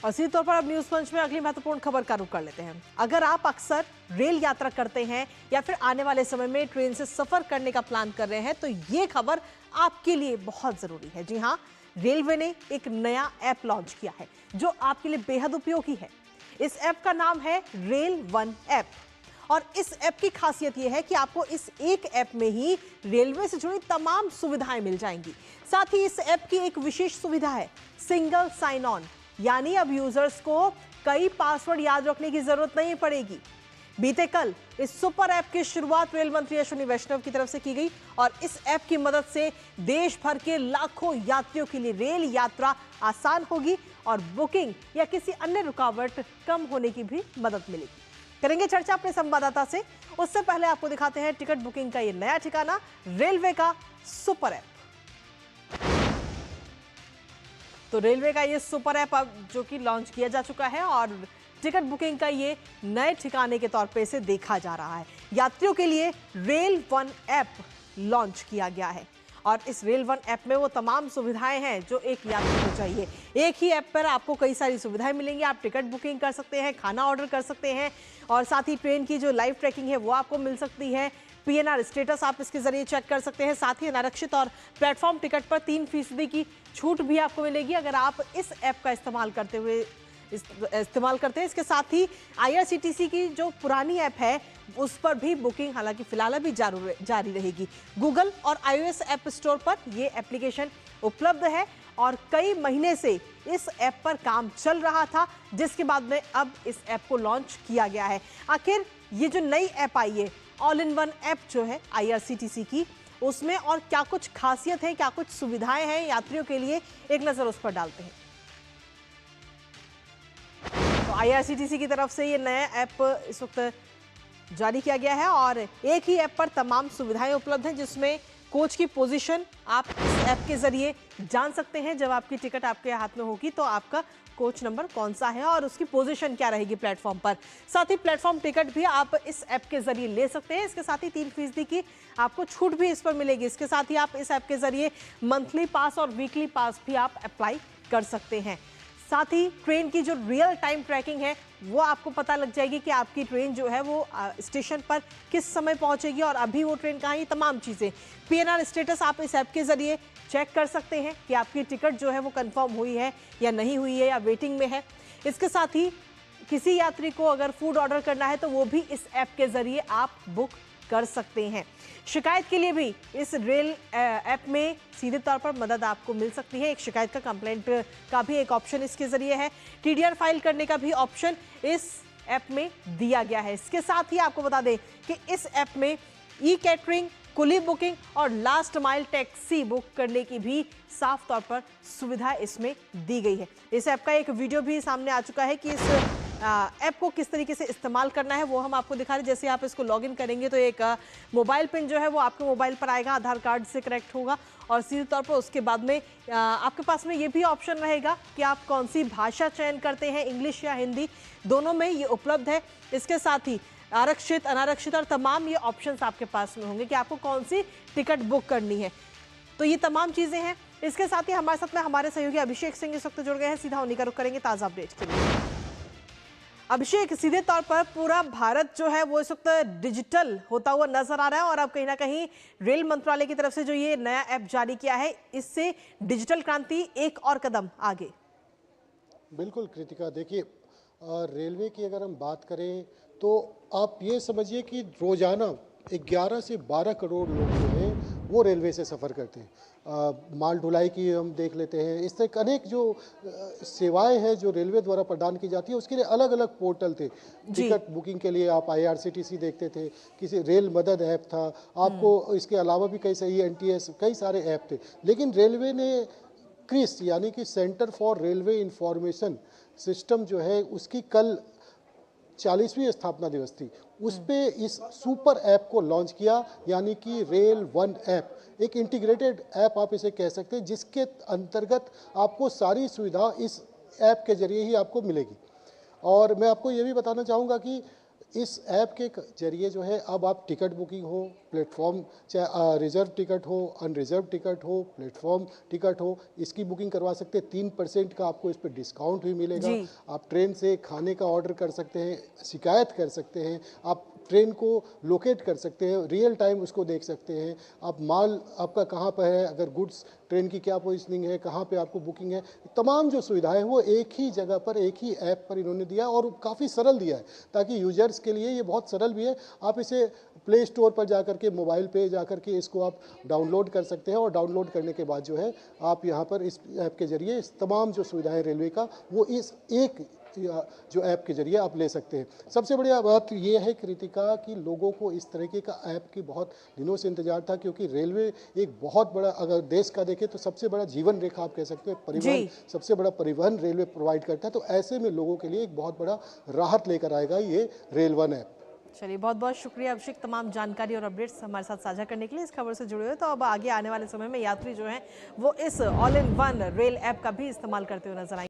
और सीधे तौर पर अब न्यूज पंच में अगली महत्वपूर्ण खबर का रुख कर लेते हैं। अगर आप अक्सर रेल यात्रा करते हैं या फिर आने वाले समय में ट्रेन से सफर करने का प्लान कर रहे हैं तो ये खबर आपके लिए बहुत जरूरी है। जी हाँ, रेलवे ने एक नया ऐप लॉन्च किया है जो आपके लिए बेहद उपयोगी है। इस ऐप का नाम है रेल वन ऐप और इस ऐप की खासियत यह है कि आपको इस एक ऐप में ही रेलवे से जुड़ी तमाम सुविधाएं मिल जाएंगी। साथ ही इस ऐप की एक विशेष सुविधा है सिंगल साइन ऑन, यानी अब यूजर्स को कई पासवर्ड याद रखने की जरूरत नहीं पड़ेगी। बीते कल इस सुपर ऐप की शुरुआत रेल मंत्री अश्विनी वैष्णव की तरफ से की गई और इस ऐप की मदद से देश भर के लाखों यात्रियों के लिए रेल यात्रा आसान होगी और बुकिंग या किसी अन्य रुकावट कम होने की भी मदद मिलेगी। करेंगे चर्चा अपने संवाददाता से। उससे पहले आपको दिखाते हैं टिकट बुकिंग का ये नया ठिकाना, रेलवे का सुपर ऐप। तो रेलवे का ये सुपर ऐप अब जो कि लॉन्च किया जा चुका है और टिकट बुकिंग का ये नए ठिकाने के तौर पे इसे देखा जा रहा है। यात्रियों के लिए रेल वन ऐप लॉन्च किया गया है और इस रेल वन ऐप में वो तमाम सुविधाएं हैं जो एक यात्री को चाहिए। एक ही ऐप पर आपको कई सारी सुविधाएं मिलेंगी। आप टिकट बुकिंग कर सकते हैं, खाना ऑर्डर कर सकते हैं और साथ ही ट्रेन की जो लाइव ट्रैकिंग है वो आपको मिल सकती है। पीएनआर स्टेटस आप इसके जरिए चेक कर सकते हैं। साथ ही अनारक्षित और प्लेटफॉर्म टिकट पर 3% की छूट भी आपको मिलेगी अगर आप इस ऐप का इस्तेमाल करते हैं। इसके साथ ही आईआरसीटीसी की जो पुरानी ऐप है उस पर भी बुकिंग हालांकि फिलहाल अभी जारी रहेगी। गूगल और आईओएस ऐप स्टोर पर यह एप्लीकेशन उपलब्ध है और कई महीने से इस ऐप पर काम चल रहा था, जिसके बाद में अब इस ऐप को लॉन्च किया गया है। आखिर ये जो नई ऐप आई है ऑल इन वन ऐप जो है आईआरसीटीसी की, उसमें और क्या कुछ खासियत है, क्या कुछ सुविधाएं हैं यात्रियों के लिए, एक नजर उस पर डालते हैं। तो आईआरसीटीसी की तरफ से ये नया ऐप इस वक्त जारी किया गया है और एक ही ऐप पर तमाम सुविधाएं उपलब्ध हैं, जिसमें कोच की पोजीशन आप इस ऐप के जरिए जान सकते हैं। जब आपकी टिकट आपके हाथ में होगी तो आपका कोच नंबर कौन सा है और उसकी पोजीशन क्या रहेगी प्लेटफॉर्म पर। साथ ही प्लेटफॉर्म टिकट भी आप इस ऐप के जरिए ले सकते हैं। इसके साथ ही 3% की आपको छूट भी इस पर मिलेगी। इसके साथ ही आप इस ऐप के जरिए मंथली पास और वीकली पास भी आप अप्लाई कर सकते हैं। साथ ही ट्रेन की जो रियल टाइम ट्रैकिंग है वो आपको पता लग जाएगी कि आपकी ट्रेन जो है वो स्टेशन पर किस समय पहुंचेगी और अभी वो ट्रेन कहाँ है, ये तमाम चीज़ें। पीएनआर स्टेटस आप इस ऐप के जरिए चेक कर सकते हैं कि आपकी टिकट जो है वो कंफर्म हुई है या नहीं हुई है या वेटिंग में है। इसके साथ ही किसी यात्री को अगर फूड ऑर्डर करना है तो वो भी इस ऐप के जरिए आप बुक कर सकते हैं। शिकायत के लिए भी इस रेल ऐप में सीधे तौर पर मदद आपको मिल सकती है। एक शिकायत का कंप्लेंट का भी एक ऑप्शन इसके जरिए है। टीडीआर फाइल करने का भी ऑप्शन इस ऐप में दिया गया है। इसके साथ ही आपको बता दें कि इस ऐप में ई कैटरिंग, कुली बुकिंग और लास्ट माइल टैक्सी बुक करने की भी साफ तौर पर सुविधा इसमें दी गई है। इस ऐप का एक वीडियो भी सामने आ चुका है कि इस ऐप को किस तरीके से इस्तेमाल करना है वो हम आपको दिखा रहे हैं। जैसे आप इसको लॉगिन करेंगे तो एक मोबाइल पिन जो है वो आपके मोबाइल पर आएगा, आधार कार्ड से कनेक्ट होगा और सीधे तौर पर उसके बाद में आपके पास में ये भी ऑप्शन रहेगा कि आप कौन सी भाषा चयन करते हैं, इंग्लिश या हिंदी, दोनों में ये उपलब्ध है। इसके साथ ही आरक्षित, अनारक्षित और तमाम ये ऑप्शंस आपके पास में होंगे कि आपको कौन सी टिकट बुक करनी है। तो ये तमाम चीज़ें हैं। इसके साथ ही हमारे साथ में हमारे सहयोगी अभिषेक सिंह इस वक्त जुड़ गए हैं। सीधा उन्हीं का रुख करेंगे ताज़ा अपडेट के लिए। अभिषेक, सीधे तौर पर पूरा भारत जो है वो इस वक्त डिजिटल होता हुआ नजर आ रहा है और अब कहीं ना कहीं रेल मंत्रालय की तरफ से जो ये नया ऐप जारी किया है इससे डिजिटल क्रांति एक और कदम आगे। बिल्कुल कृतिका, देखिए रेलवे की अगर हम बात करें तो आप ये समझिए कि रोजाना 11 से 12 करोड़ लोग जो हैं वो रेलवे से सफ़र करते हैं। माल ढुलाई की हम देख लेते हैं, इस तरह अनेक जो सेवाएं हैं जो रेलवे द्वारा प्रदान की जाती है उसके लिए अलग अलग पोर्टल थे। टिकट बुकिंग के लिए आप आईआरसीटीसी देखते थे, किसी रेल मदद ऐप था, आपको इसके अलावा भी कई सही एनटीएस, कई सारे ऐप थे। लेकिन रेलवे ने क्रिस यानी कि centre for railway information system जो है उसकी कल 40वीं स्थापना दिवस थी, उस पे इस सुपर ऐप को लॉन्च किया, यानी कि रेल वन ऐप, एक इंटीग्रेटेड ऐप आप इसे कह सकते हैं, जिसके अंतर्गत आपको सारी सुविधा इस ऐप के जरिए ही आपको मिलेगी। और मैं आपको ये भी बताना चाहूँगा कि इस ऐप के जरिए जो है अब आप टिकट बुकिंग हो, प्लेटफॉर्म चाहे रिजर्व टिकट हो, अनरिजर्व टिकट हो, प्लेटफॉर्म टिकट हो, इसकी बुकिंग करवा सकते हैं। 3% का आपको इस पर डिस्काउंट भी मिलेगा। जी। आप ट्रेन से खाने का ऑर्डर कर सकते हैं, शिकायत कर सकते हैं, आप ट्रेन को लोकेट कर सकते हैं, रियल टाइम उसको देख सकते हैं, आप माल आपका कहाँ पर है, अगर गुड्स ट्रेन की क्या पोजीशनिंग है, कहाँ पे आपको बुकिंग है, तमाम जो सुविधाएं हैं वो एक ही जगह पर, एक ही ऐप पर इन्होंने दिया और काफ़ी सरल दिया है, ताकि यूजर्स के लिए ये बहुत सरल भी है। आप इसे प्ले स्टोर पर जाकर के, मोबाइल पे जाकर के इसको आप डाउनलोड कर सकते हैं और डाउनलोड करने के बाद जो है आप यहाँ पर इस ऐप के जरिए इस तमाम जो सुविधाएं रेलवे का वो इस एक जो ऐप के जरिए आप ले सकते हैं। सबसे बढ़िया बात ये है कृतिका कि लोगों को इस तरीके का ऐप की बहुत दिनों से इंतजार था, क्योंकि रेलवे एक बहुत बड़ा, अगर देश का देखें तो सबसे बड़ा जीवन रेखा आप कह सकते हैं, परिवहन, सबसे बड़ा परिवहन रेलवे प्रोवाइड करता है। तो ऐसे में लोगों के लिए एक बहुत बड़ा राहत लेकर आएगा ये रेल वन ऐप। चलिए, बहुत बहुत शुक्रिया अभिषेक, तमाम जानकारी और अपडेट्स हमारे साथ साझा करने के लिए। इस खबर से जुड़े हुए तो अब आगे आने वाले समय में यात्री जो हैं वो इस all in one rail app का भी इस्तेमाल करते हुए नजर आएंगे।